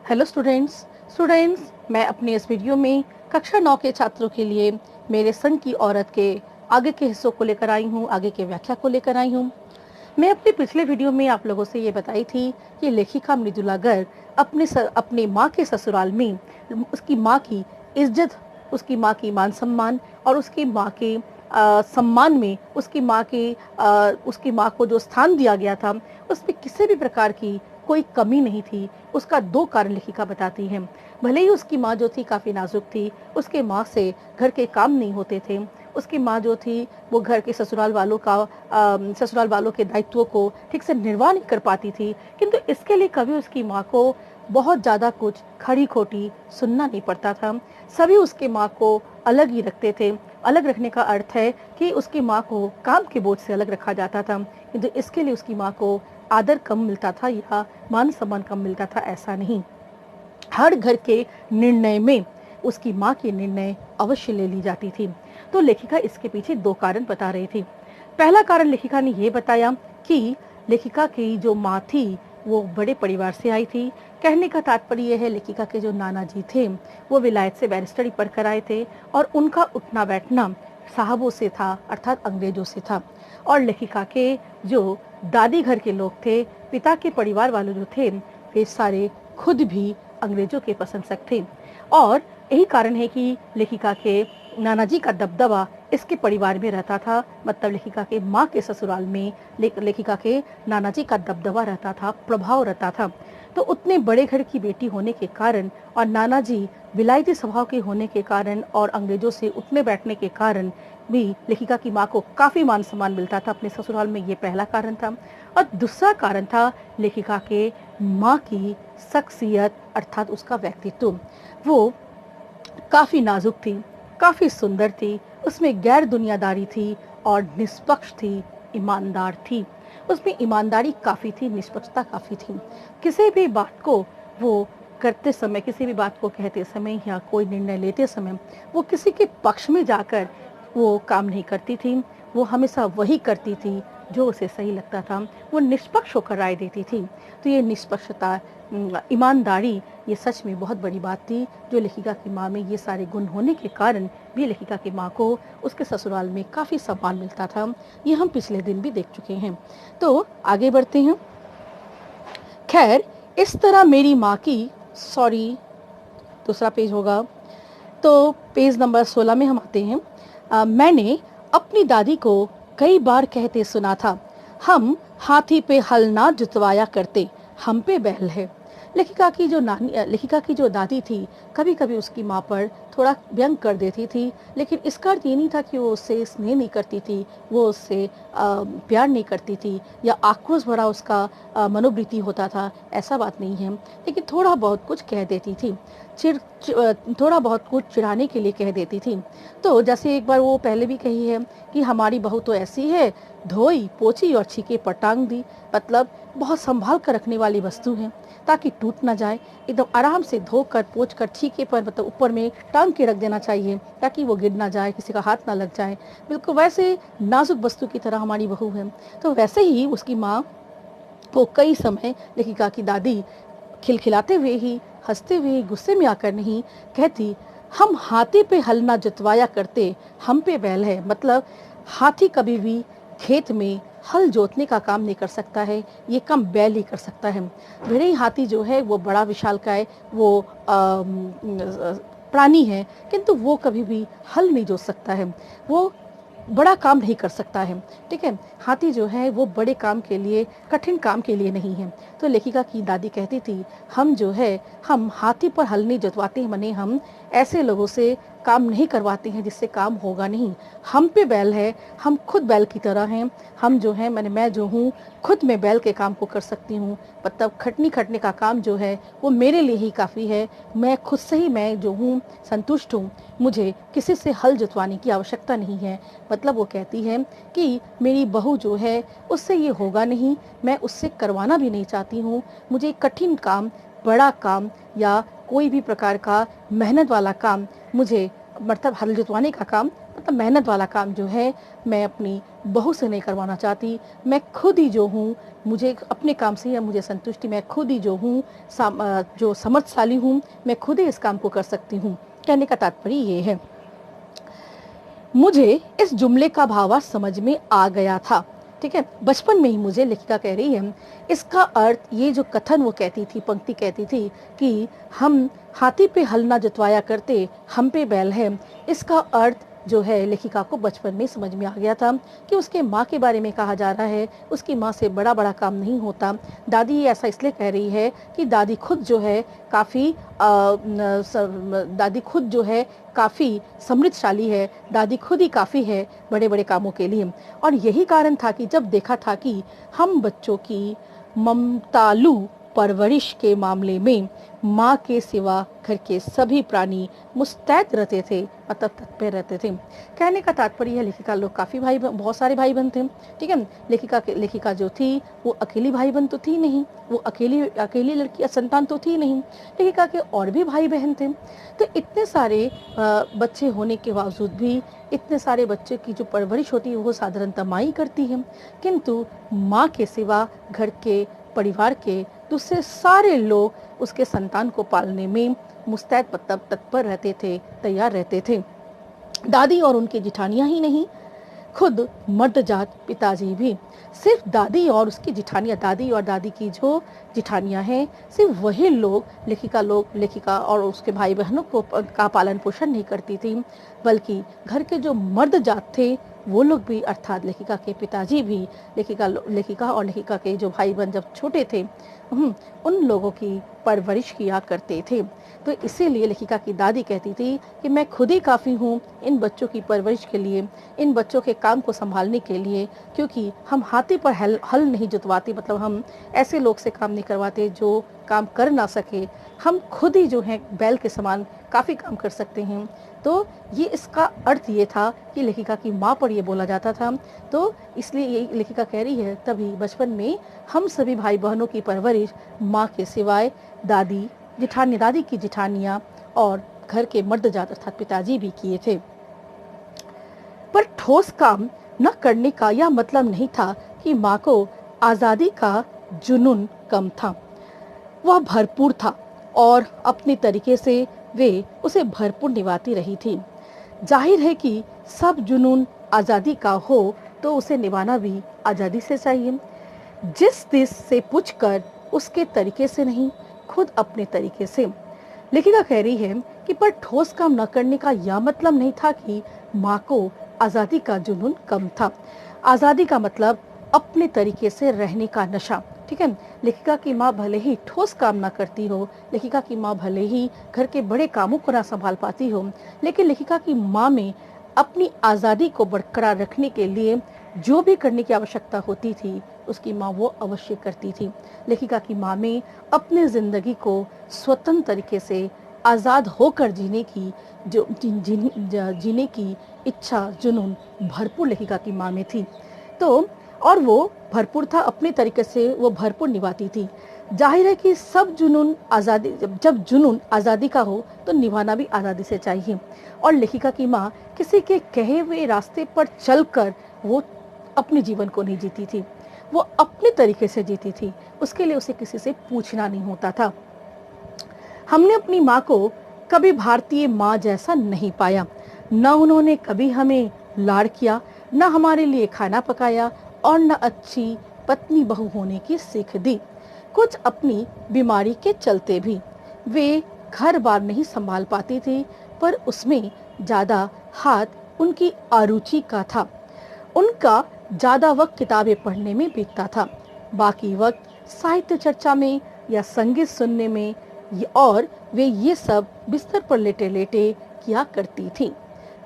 Hello students मैं अपने इस वीडियो में कक्षा 9 के छात्रों के लिए मेरे संग की औरत के आगे के हिस्सों को लेकर आई हूँ, आगे के व्याख्या को लेकर आई हूँ। मैं अपने पिछले वीडियो में आप लोगों से ये बताई थी कि लेखिका मृदुला गर्ग अपने माँ के ससुराल में उसकी माँ की इज्जत, उसकी माँ की मान सम्मान और उसकी माँ के सम्मान में उसकी माँ को जो स्थान दिया गया था उसमें किसी भी प्रकार की कोई कमी नहीं थी। उसका दो कारण लेखिका बताती है। भले ही उसकी माँ जो थी काफ़ी नाजुक थी, उसके माँ से घर के काम नहीं होते थे, उसकी माँ जो थी वो घर के ससुराल वालों के दायित्वों को ठीक से निर्वाह नहीं कर पाती थी, किंतु इसके लिए कभी उसकी माँ को बहुत ज़्यादा कुछ खड़ी खोटी सुनना नहीं पड़ता था। सभी उसकी माँ को अलग ही रखते थे। अलग रखने का अर्थ है कि उसकी माँ को काम के बोझ से अलग रखा जाता था, किंतु इसके लिए उसकी माँ को आदर कम मिलता था या मान सम्मान कम मिलता था, ऐसा नहीं। हर घर के निर्णय में उसकी माँ की निर्णय अवश्य ले ली जाती थी। तो लेखिका इसके पीछे दो कारण बता रही थी। पहला कारण लेखिका ने यह बताया कि लेखिका की जो माँ थी वो बड़े परिवार से आई थी। कहने का तात्पर्य यह है, लेखिका के जो नाना जी थे वो विलायत से बैरिस्टरी पढ़कर आए थे और उनका उठना बैठना साहबों से था, अर्थात अंग्रेजों से था। और लेखिका के जो दादी घर के लोग थे, पिता के परिवार वाले जो थे, वे सारे खुद भी अंग्रेजों के प्रशंसक थे। और यही कारण है कि लेखिका के नाना जी का दबदबा इसके परिवार में रहता था। मतलब लेखिका के माँ के ससुराल में लेखिका के नाना जी का दबदबा रहता था, प्रभाव रहता था। तो उतने बड़े घर की बेटी होने के कारण और नाना जी विलायती स्वभाव के होने के कारण और अंग्रेजों से उठने बैठने के कारण भी लेखिका की माँ को काफ़ी मान सम्मान मिलता था अपने ससुराल में। ये पहला कारण था। और दूसरा कारण था लेखिका के माँ की शख्सियत, अर्थात उसका व्यक्तित्व। वो काफ़ी नाजुक थी, काफ़ी सुंदर थी, उसमें गैर दुनियादारी थी और निष्पक्ष थी, ईमानदार थी। उसमें ईमानदारी काफ़ी थी, निष्पक्षता काफ़ी थी। किसी भी बात को वो करते समय, किसी भी बात को कहते समय या कोई निर्णय लेते समय वो किसी के पक्ष में जाकर वो काम नहीं करती थी। वो हमेशा वही करती थी जो उसे सही लगता था। वो निष्पक्ष होकर राय देती थी। तो ये निष्पक्षता, ईमानदारी, ये सच में बहुत बड़ी बात थी, जो लेखिका की माँ में ये सारे गुण होने के कारण भी लेखिका की माँ को उसके ससुराल में काफ़ी सम्मान मिलता था। ये हम पिछले दिन भी देख चुके हैं। तो आगे बढ़ते हैं। खैर, इस तरह मेरी माँ की, सॉरी दूसरा पेज होगा, तो पेज नंबर 16 में हम आते हैं। मैंने अपनी दादी को कई बार कहते सुना था, हम हाथी पे हल ना जुतवाया करते, हम पे बैल है। लेखिका की जो दादी थी कभी कभी उसकी माँ पर थोड़ा व्यंग कर देती थी, लेकिन इसका अर्थ ये नहीं था कि वो उससे स्नेह नहीं करती थी, वो उससे प्यार नहीं करती थी या आक्रोश भरा उसका मनोवृत्ति होता था, ऐसा बात नहीं है। लेकिन थोड़ा बहुत कुछ कह देती थी, थोड़ा बहुत कुछ चिढ़ाने के लिए कह देती थी। तो जैसे एक बार वो पहले भी कही है कि हमारी बहू तो ऐसी है, धोई पोछी और छीके पर टांग दी। मतलब बहुत संभाल कर रखने वाली वस्तु है ताकि टूट ना जाए। एकदम आराम से धोकर पोछ कर छीके पर, मतलब ऊपर में टांग के रख देना चाहिए ताकि वो गिर ना जाए, किसी का हाथ ना लग जाए। बिल्कुल वैसे नाजुक वस्तु की तरह हमारी बहू है। तो वैसे ही उसकी माँ को कई समय लेखिका की दादी खिलखिलाते हुए ही, हंसते हुए, गुस्से में आकर नहीं कहती, हम हाथी पे हल ना जुतवाया करते, हम पे बैल है। मतलब हाथी कभी भी खेत में हल जोतने का काम नहीं कर सकता है, ये काम बैल ही कर सकता है। भले ही हाथी जो है वो बड़ा विशालकाय वो प्राणी है, किंतु वो कभी भी हल नहीं जोत सकता है, वो बड़ा काम नहीं कर सकता है। ठीक है, हाथी जो है वो बड़े काम के लिए, कठिन काम के लिए नहीं है। तो लेखिका की दादी कहती थी, हम जो है हम हाथी पर हल नहीं जुतवाते हैं, मने हम ऐसे लोगों से काम नहीं करवाते हैं जिससे काम होगा नहीं। हम पे बैल है, हम खुद बैल की तरह हैं। हम जो है, मैं जो हूँ खुद में बैल के काम को कर सकती हूँ। मतलब खटने का काम जो है वो मेरे लिए ही काफ़ी है। मैं खुद से ही, मैं जो हूँ संतुष्ट हूँ, मुझे किसी से हल जुतवाने की आवश्यकता नहीं है। मतलब वो कहती है कि मेरी बहू जो है उससे ये होगा नहीं, मैं उससे करवाना भी नहीं चाहती हूँ। मुझे कठिन काम, बड़ा काम या कोई भी प्रकार का मेहनत वाला काम मुझे मतलब हल जुतवाने का काम, मतलब मेहनत वाला काम जो है मैं अपनी बहू से नहीं करवाना चाहती। मैं खुद ही जो हूँ, मुझे अपने काम से या मुझे संतुष्टि, मैं खुद ही जो हूँ जो समर्थशाली हूँ, मैं खुद ही इस काम को कर सकती हूँ। कहने का तात्पर्य ये है। मुझे इस जुमले का भावार्थ समझ में आ गया था, ठीक है, बचपन में ही मुझे। लेखिका कह रही है इसका अर्थ, ये जो कथन वो कहती थी, पंक्ति कहती थी कि हम हाथी पे हल ना जुतवाया करते, हम पे बैल है, इसका अर्थ जो है लेखिका को बचपन में समझ में आ गया था कि उसके माँ के बारे में कहा जा रहा है, उसकी माँ से बड़ा बड़ा काम नहीं होता। दादी ऐसा इसलिए कह रही है कि दादी खुद जो है काफ़ी दादी खुद जो है काफ़ी समृद्धशाली है, दादी खुद ही काफ़ी है बड़े बड़े कामों के लिए। और यही कारण था कि जब देखा था कि हम बच्चों की ममतालु परवरिश के मामले में माँ के सिवा घर के सभी प्राणी मुस्तैद रहते थे, मतलब तत्पर रहते थे। कहने का तात्पर्य है लेखिका लोग काफ़ी बहुत सारे भाई बहन थे, ठीक है। लेखिका जो थी वो अकेली भाई बहन तो थी नहीं, वो अकेली लड़की संतान तो थी नहीं, लेखिका के और भी भाई बहन थे। तो इतने सारे बच्चे होने के बावजूद भी, इतने सारे बच्चे की जो परवरिश होती है वो साधारणतः माँ ही करती है, किंतु माँ के सिवा घर के परिवार के दूसरे सारे लोग उसके संतान को पालने में मुस्तैद, मतलब तत्पर रहते थे, तैयार रहते थे। दादी और उनकी जिठानियां ही नहीं, खुद मर्दजात पिताजी भी। सिर्फ दादी और उसकी जिठानियाँ, दादी और दादी की जो जिठानियाँ हैं, सिर्फ वही लोग लेखिका और उसके भाई बहनों को का पालन पोषण नहीं करती थी, बल्कि घर के जो मर्दजात थे वो लोग भी, अर्थात लेखिका के पिताजी भी, लेखिका और लेखिका के जो भाई बहन जब छोटे थे उन लोगों की परवरिश किया करते थे। तो इसीलिए लेखिका की दादी कहती थी कि मैं खुद ही काफ़ी हूँ इन बच्चों की परवरिश के लिए, इन बच्चों के काम को संभालने के लिए, क्योंकि हम हाथी पर हल नहीं जुतवाते, मतलब हम ऐसे लोग से काम नहीं करवाते जो काम कर ना सके, हम खुद ही जो हैं बैल के समान काफ़ी काम कर सकते हैं। तो ये इसका अर्थ ये था कि लेखिका की माँ पर ये बोला जाता था। तो इसलिए ये लेखिका कह रही है तभी बचपन में हम सभी भाई बहनों की परवरिश माँ के सिवाय दादी दादी की जिठानियाँ और घर के मर्दजात अर्थात पिताजी भी किए थे। पर ठोस काम न करने का यह मतलब नहीं था कि माँ को आज़ादी का जुनून कम था। वह भरपूर था और अपने तरीके से वे उसे भरपूर निभाती रही थी। जाहिर है कि सब जुनून आज़ादी का हो तो उसे निभाना भी आज़ादी से चाहिए। जिस देश से पूछकर उसके तरीके से नहीं, खुद अपने तरीके से। लेखिका कह रही है कि पर ठोस काम न करने का यह मतलब नहीं था कि माँ को आज़ादी का जुनून कम था। आज़ादी का मतलब अपने तरीके से रहने का नशा, ठीक है। लेखिका की माँ भले ही ठोस काम ना करती हो, लेखिका की माँ भले ही घर के बड़े कामों को ना संभाल पाती हो, लेकिन लेखिका की माँ में अपनी आज़ादी को बरकरार रखने के लिए जो भी करने की आवश्यकता होती थी उसकी माँ वो अवश्य करती थी। लेखिका की माँ में अपने ज़िंदगी को स्वतंत्र तरीके से आज़ाद होकर जीने की इच्छा, जुनून भरपूर लेखिका की माँ में थी। तो और वो भरपूर था, अपने तरीके से वो भरपूर निभाती थी। जाहिर है कि सब जुनून आज़ादी, जब जुनून आज़ादी का हो तो निभाना भी आज़ादी से चाहिए। और लेखिका की माँ किसी के कहे हुए रास्ते पर चलकर वो अपने जीवन को नहीं जीती थी, वो अपने तरीके से जीती थी। उसके लिए उसे किसी से पूछना नहीं होता था। हमने अपनी माँ को कभी भारतीय माँ जैसा नहीं पाया, न उन्होंने कभी हमें लाड़ किया, न हमारे लिए खाना पकाया और न अच्छी पत्नी बहू होने की सीख दी। कुछ अपनी बीमारी के चलते भी वे घर बार नहीं संभाल पाती थी, पर उसमें ज़्यादा हाथ उनकी अरुचि का था। उनका ज़्यादा वक्त किताबें पढ़ने में बीतता था, बाकी वक्त साहित्य चर्चा में या संगीत सुनने में, और वे ये सब बिस्तर पर लेटे लेटे किया करती थी।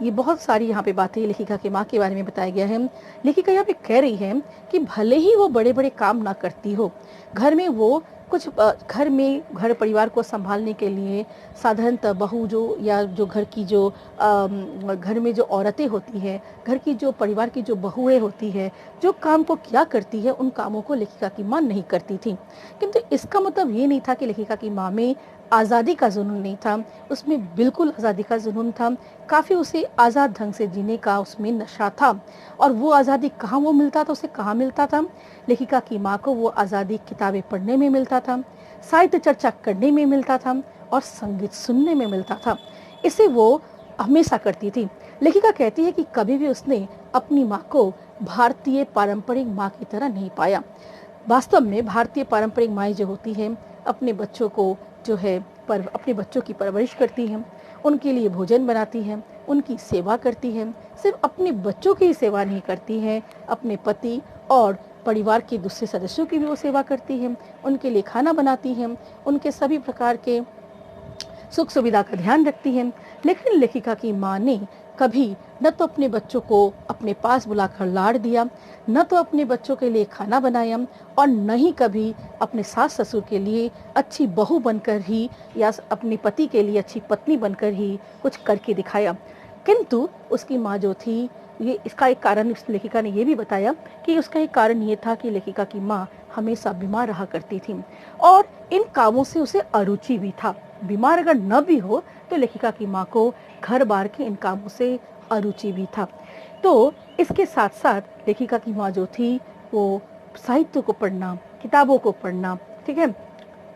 ये बहुत सारी यहाँ पे बातें लेखिका की माँ के बारे में बताया गया है। लेखिका यहाँ पे कह रही है कि भले ही वो बड़े बड़े काम ना करती हो, घर में वो कुछ घर परिवार को संभालने के लिए साधारणतः बहू जो, या जो घर की जो घर में जो औरतें होती हैं, घर की जो परिवार की जो बहुएं होती है, जो काम को किया करती है, उन कामों को लेखिका की माँ नहीं करती थी। किंतु इसका मतलब ये नहीं था कि लेखिका की माँ में आज़ादी का जुनून नहीं था, उसमें बिल्कुल आज़ादी का जुनून था। काफ़ी उसे आज़ाद ढंग से जीने का उसमें नशा था। और वो आज़ादी कहाँ वो मिलता था, उसे कहाँ मिलता था? लेखिका की माँ को वो आज़ादी किताबें पढ़ने में मिलता था, साहित्य चर्चा करने में मिलता था और संगीत सुनने में मिलता था। इसे वो हमेशा करती थी। लेखिका कहती है कि कभी भी उसने अपनी माँ को भारतीय पारंपरिक माँ की तरह नहीं पाया। वास्तव में भारतीय पारंपरिक माएँ जो होती हैं, अपने बच्चों को जो है अपने बच्चों की परवरिश करती हैं, उनके लिए भोजन बनाती हैं, उनकी सेवा करती हैं। सिर्फ अपने बच्चों की ही सेवा नहीं करती हैं, अपने पति और परिवार के दूसरे सदस्यों की भी वो सेवा करती हैं, उनके लिए खाना बनाती हैं, उनके सभी प्रकार के सुख सुविधा का ध्यान रखती हैं। लेकिन लेखिका की माँ ने कभी न तो अपने बच्चों को अपने पास बुलाकर लाड़ दिया, न तो अपने बच्चों के लिए खाना बनाया और न ही कभी अपने सास ससुर के लिए अच्छी बहू बनकर ही या अपने पति के लिए अच्छी पत्नी बनकर ही कुछ करके दिखाया। किंतु उसकी माँ जो थी, ये इसका एक कारण उस लेखिका ने ये भी बताया कि उसका एक कारण ये था कि लेखिका की माँ हमेशा बीमार रहा करती थी और इन कामों से उसे अरुचि भी था। बीमार अगर न भी हो तो लेखिका की माँ को घर बार के इन कामों से अरुचि भी था। तो इसके साथ साथ लेखिका की माँ जो थी वो साहित्य को पढ़ना, किताबों को पढ़ना, ठीक है,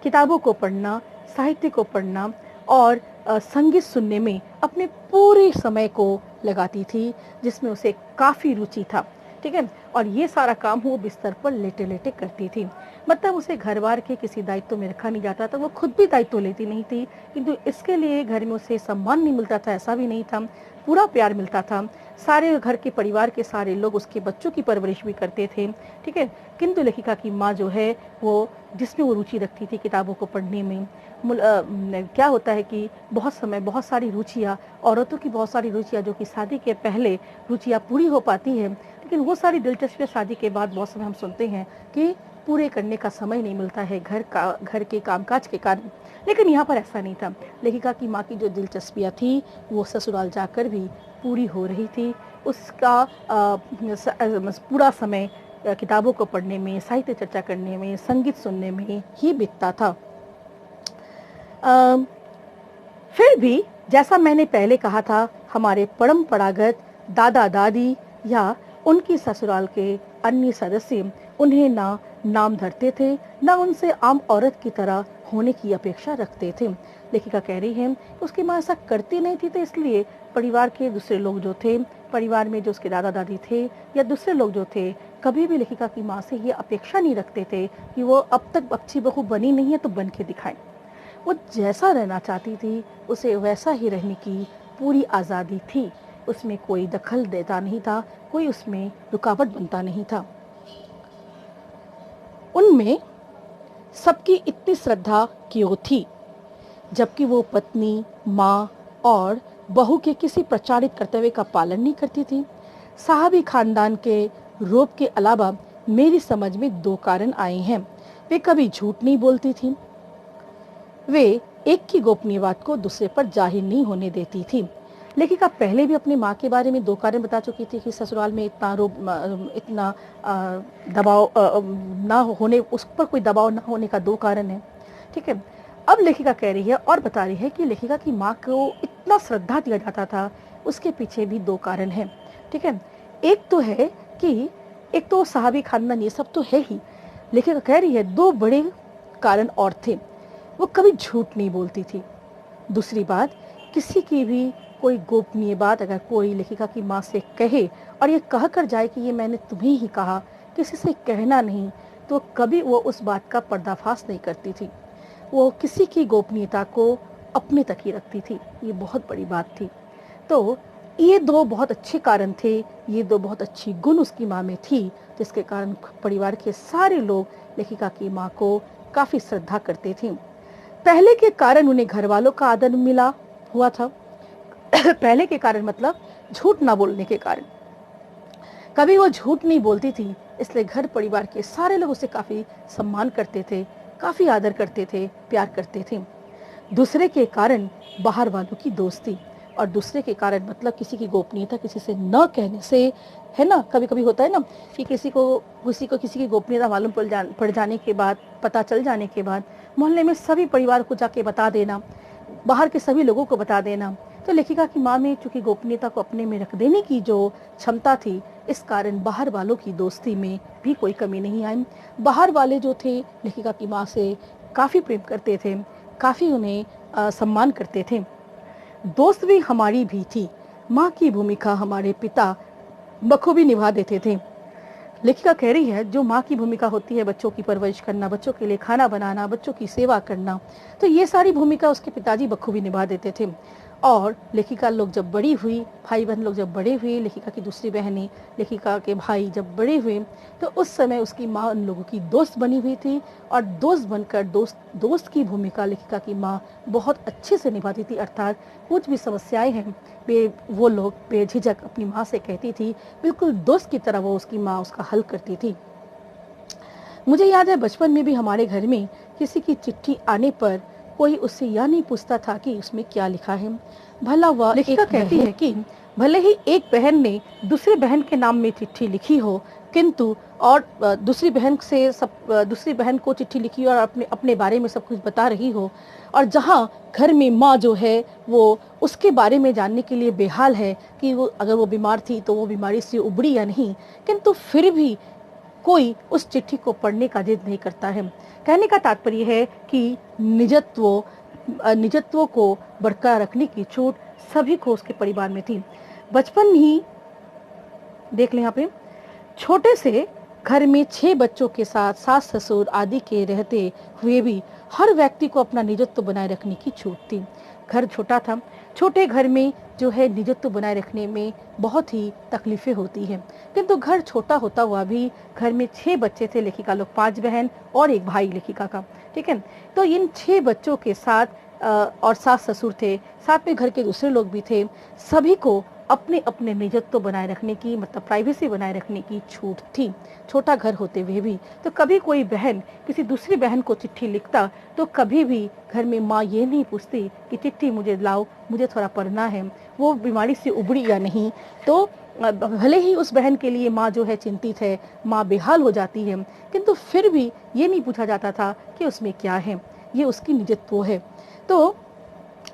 किताबों को पढ़ना, साहित्य को पढ़ना और संगीत सुनने में अपने पूरे समय को लगाती थी, जिसमें उसे काफ़ी रुचि था, ठीक है। और ये सारा काम वो बिस्तर पर लेटे लेटे करती थी। मतलब उसे घर बार के किसी दायित्व में रखा नहीं जाता था, वो खुद भी दायित्व लेती नहीं थी, किंतु इसके लिए घर में उसे सम्मान नहीं मिलता था ऐसा भी नहीं था, पूरा प्यार मिलता था। सारे घर के परिवार के सारे लोग उसके बच्चों की परवरिश भी करते थे, ठीक है। किंतु लेखिका की माँ जो है वो जिसमें वो रुचि रखती थी किताबों को पढ़ने में, क्या होता है कि बहुत समय बहुत सारी रुचियाँ, औरतों की बहुत सारी रुचियाँ जो कि शादी के पहले रुचियाँ पूरी हो पाती हैं, लेकिन वो सारी दिलचस्पियाँ शादी के बाद बहुत समय हम सुनते हैं कि पूरे करने का समय नहीं मिलता है घर के कामकाज के कारण। लेकिन यहाँ पर ऐसा नहीं था। लेखिका की माँ की जो दिलचस्पियाँ थी वो ससुराल जाकर भी पूरी हो रही थी। उसका पूरा समय किताबों को पढ़ने में, साहित्य चर्चा करने में, संगीत सुनने में ही बीतता था। फिर भी जैसा मैंने पहले कहा था, हमारे परंपरागत दादा दादी या उनकी ससुराल के अन्य सदस्य उन्हें ना नाम धरते थे, ना उनसे आम औरत की तरह होने की अपेक्षा रखते थे। लेखिका कह रही है उसकी माँ ऐसा करती नहीं थी, तो इसलिए परिवार के दूसरे लोग जो थे, परिवार में जो उसके दादा दादी थे या दूसरे लोग जो थे, कभी भी लेखिका की माँ से ये अपेक्षा नहीं रखते थे कि वो अब तक अच्छी बहू बनी नहीं है तो बन के दिखाए। वो जैसा रहना चाहती थी उसे वैसा ही रहने की पूरी आज़ादी थी। उसमें कोई दखल देता नहीं था, कोई उसमें रुकावट बनता नहीं था। उनमें सबकी इतनी श्रद्धा क्यों थी, जबकि वो पत्नी, माँ और बहू के किसी प्रचारित कर्तव्य का पालन नहीं करती थी? साहबी खानदान के रोब के अलावा मेरी समझ में दो कारण आए हैं। वे कभी झूठ नहीं बोलती थी, वे एक की गोपनीय बात को दूसरे पर जाहिर नहीं होने देती थी। लेखिका पहले भी अपनी माँ के बारे में दो कारण बता चुकी थी कि ससुराल में इतना दबाव ना होने, उस पर कोई दबाव ना होने का दो कारण है, ठीक है। अब लेखिका कह रही है और बता रही है कि लेखिका की माँ को इतना श्रद्धा दिया जाता था, उसके पीछे भी दो कारण हैं, ठीक है। एक तो है कि एक तो साहबी खानदान, ये सब तो है ही। लेखिका कह रही है दो बड़े कारण और थे। वो कभी झूठ नहीं बोलती थी। दूसरी बात, किसी की भी कोई गोपनीय बात अगर कोई लेखिका की माँ से कहे और ये कह कर जाए कि ये मैंने तुम्हें ही कहा, किसी से कहना नहीं, तो कभी वो उस बात का पर्दाफाश नहीं करती थी। वो किसी की गोपनीयता को अपने तक ही रखती थी। ये बहुत बड़ी बात थी। तो ये दो बहुत अच्छे कारण थे, ये दो बहुत अच्छी गुण उसकी माँ में थी, जिसके कारण परिवार के सारे लोग लेखिका की माँ को काफ़ी श्रद्धा करते थे। पहले के कारण उन्हें घर वालों का आदर मिला हुआ था। पहले के कारण मतलब झूठ ना बोलने के कारण। कभी वो झूठ नहीं बोलती थी, इसलिए घर परिवार के सारे लोग उसे काफ़ी सम्मान करते थे, काफ़ी आदर करते थे, प्यार करते थे। दूसरे के कारण बाहर वालों की दोस्ती। और दूसरे के कारण मतलब किसी की गोपनीयता किसी से न कहने से, है ना, कभी कभी होता है ना कि किसी की गोपनीयता मालूम पड़ जाने के बाद, पता चल जाने के बाद मोहल्ले में सभी परिवार को जाके बता देना, बाहर के सभी लोगों को बता देना। तो लेखिका की माँ में चूंकि गोपनीयता को अपने में रख देने की जो क्षमता थी, इस कारण बाहर वालों की दोस्ती में भी कोई कमी नहीं आई। बाहर वाले जो थे लेखिका की माँ से काफ़ी प्रेम करते थे, काफ़ी उन्हें सम्मान करते थे। दोस्त भी हमारी भी थी, माँ की भूमिका हमारे पिता बखूबी निभा देते थे। लेखिका कह रही है जो माँ की भूमिका होती है बच्चों की परवरिश करना, बच्चों के लिए खाना बनाना, बच्चों की सेवा करना, तो ये सारी भूमिका उसके पिताजी बखूबी निभा देते थे। और लेखिका लोग जब बड़ी हुई, भाई बहन लोग जब बड़े हुए, लेखिका की दूसरी बहनें, लेखिका के भाई जब बड़े हुए, तो उस समय उसकी माँ उन लोगों की दोस्त बनी हुई थी और दोस्त बनकर दोस्त की भूमिका लेखिका की माँ बहुत अच्छे से निभाती थी। अर्थात कुछ भी समस्याएं हैं वो लोग बेझिझक अपनी माँ से कहती थी, बिल्कुल दोस्त की तरह वो उसकी माँ उसका हल करती थी। मुझे याद है बचपन में भी हमारे घर में किसी की चिट्ठी आने पर कोई उससे यह नहीं पूछता था कि उसमें क्या लिखा है। भला वह लेखिका कहती है कि भले ही एक बहन ने दूसरी बहन के नाम में चिट्ठी लिखी हो, किंतु और दूसरी बहन को चिट्ठी लिखी और अपने अपने बारे में सब कुछ बता रही हो, और जहाँ घर में माँ जो है वो उसके बारे में जानने के लिए बेहाल है कि वो अगर वो बीमार थी तो वो बीमारी से उबड़ी या नहीं, किंतु फिर भी कोई उस चिट्ठी को पढ़ने का जिद नहीं करता है। कहने का तात्पर्य है कि निजत्व को बरकरार रखने की छूट सभी को उसके परिवार में थी। बचपन ही देख लें यहाँ पे, छोटे से घर में 6 बच्चों के साथ सास ससुर आदि के रहते हुए भी हर व्यक्ति को अपना निजत्व बनाए रखने की छूट थी। घर छोटा था, छोटे घर में जो है निजत्व बनाए रखने में बहुत ही तकलीफें होती हैं, किंतु घर छोटा होता हुआ भी घर में 6 बच्चे थे, लेखिका लोग 5 बहन और एक भाई लेखिका का, ठीक है। तो इन 6 बच्चों के साथ और सास ससुर थे, साथ में घर के दूसरे लोग भी थे, सभी को अपने अपने निजत्व बनाए रखने की मतलब प्राइवेसी बनाए रखने की छूट थी, छोटा घर होते हुए भी। तो कभी कोई बहन किसी दूसरी बहन को चिट्ठी लिखता तो कभी भी घर में माँ ये नहीं पूछती कि चिट्ठी मुझे लाओ, मुझे थोड़ा पढ़ना है, वो बीमारी से उबड़ी या नहीं। तो भले ही उस बहन के लिए माँ जो है चिंतित है, माँ बेहाल हो जाती है, किंतु फिर भी ये नहीं पूछा जाता था कि उसमें क्या है, ये उसकी निजत्व है। तो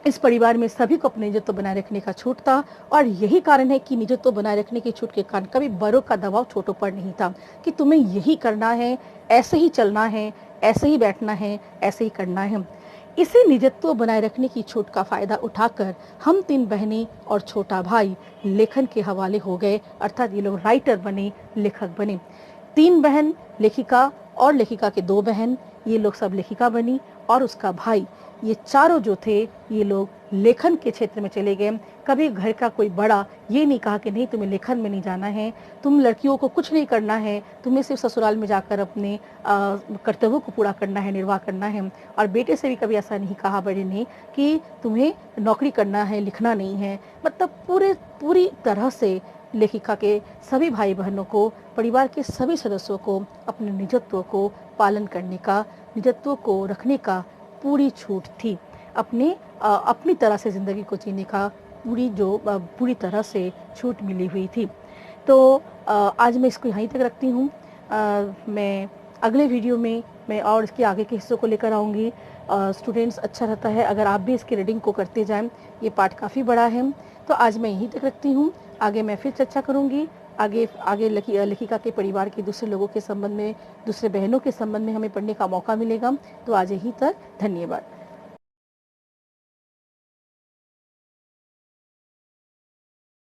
इस परिवार में सभी को अपने निजत्व बनाए रखने का छूट था, और यही कारण है कि निजत्व बनाए रखने की छूट के कारण कभी बड़ों का दबाव छोटों पर नहीं था कि तुम्हें यही करना है, ऐसे ही चलना है, ऐसे ही बैठना है, ऐसे ही करना है। इसी निजत्व बनाए रखने की छूट का फायदा उठाकर हम 3 बहनें और छोटा भाई लेखन के हवाले हो गए, अर्थात ये लोग राइटर बने, लेखक बने। 3 बहन लेखिका और लेखिका के 2 बहन, ये लोग सब लेखिका बनी, और उसका भाई, ये चारों जो थे ये लोग लेखन के क्षेत्र में चले गए। कभी घर का कोई बड़ा ये नहीं कहा कि नहीं तुम्हें लेखन में नहीं जाना है, तुम लड़कियों को कुछ नहीं करना है, तुम्हें सिर्फ ससुराल में जाकर अपने कर्तव्यों को पूरा करना है, निर्वाह करना है। और बेटे से भी कभी ऐसा नहीं कहा बड़े ने कि तुम्हें नौकरी करना है, लिखना नहीं है। मतलब पूरी तरह से लेखिका के सभी भाई बहनों को, परिवार के सभी सदस्यों को अपने निजत्व को पालन करने का, निजत्व को रखने का पूरी छूट थी। अपनी तरह से ज़िंदगी को जीने का पूरी तरह से छूट मिली हुई थी। तो आज मैं इसको यहीं तक रखती हूँ। मैं अगले वीडियो में मैं और इसके आगे के हिस्सों को लेकर आऊँगी। स्टूडेंट्स, अच्छा रहता है अगर आप भी इसकी रीडिंग को करते जाएं, ये पार्ट काफ़ी बड़ा है। तो आज मैं यहीं तक रखती हूँ, आगे मैं फिर चर्चा करूँगी। आगे लेखिका के परिवार के दूसरे लोगों के संबंध में, दूसरे बहनों के संबंध में हमें पढ़ने का मौका मिलेगा। तो आज यहीं तक, धन्यवाद।